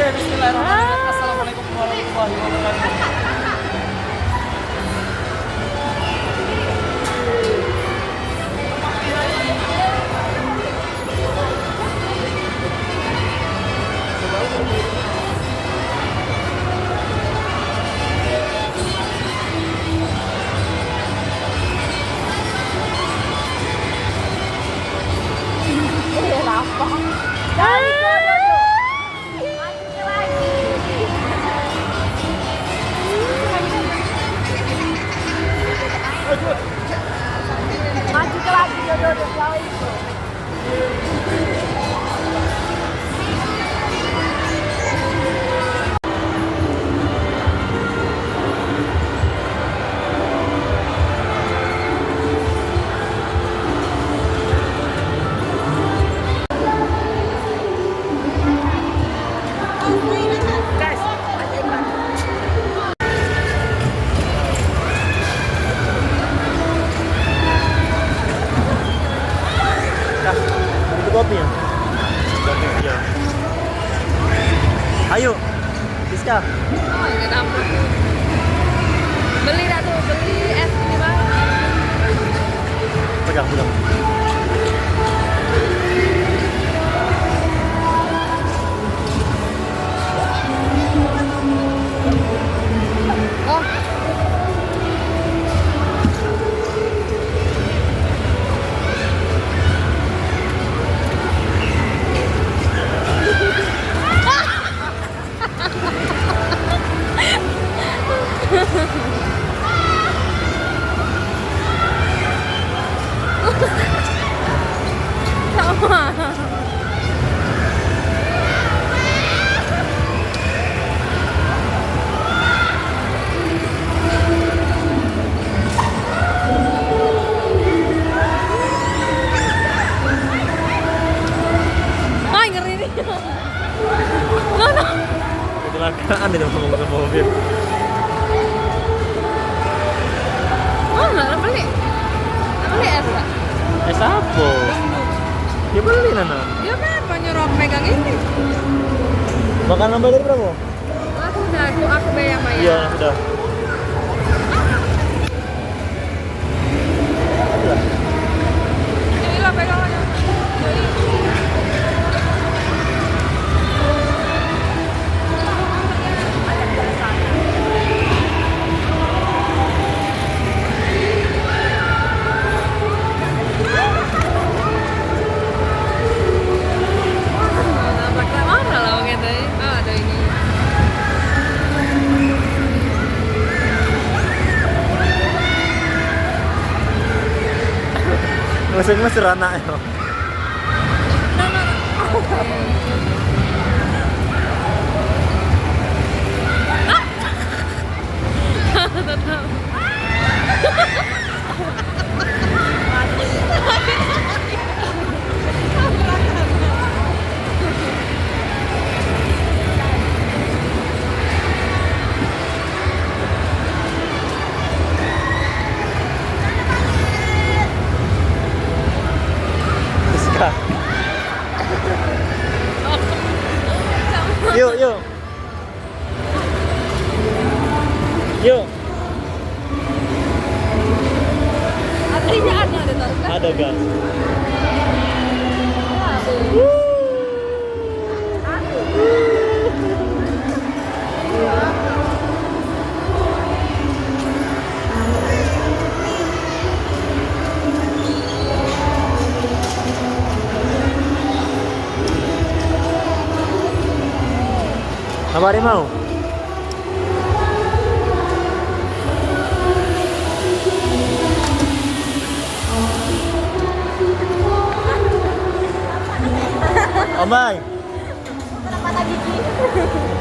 Bismillahirrahmanirrahim. Assalamualaikum warahmatullahi wabarakatuh. Maju ke lagi, jodoh itu. Kopi ya? Kopi ya. Ayo, Siska. Oh, enggak tahu. Beli dah tuh, beli es ini bang. Pegang, pegang. Oh. Sama. Ay, ngeri nih. No, no. Kecelakaan itu ngomong sama mobil. Oh, nggak beli. Beli es lah. Es apa? Ya beli Nana. Dia kenapa nyuruh pegang ini? Makan nambah dari berapa? Aku udah, aku bayar. Iya, sudah. Ini lah pegang aja. Masih masih anak ya. Yuk, yuk. Yuk. Artinya ada tahu kan? Ada gas. Apa hari mau? Om Bay. Mana gigi?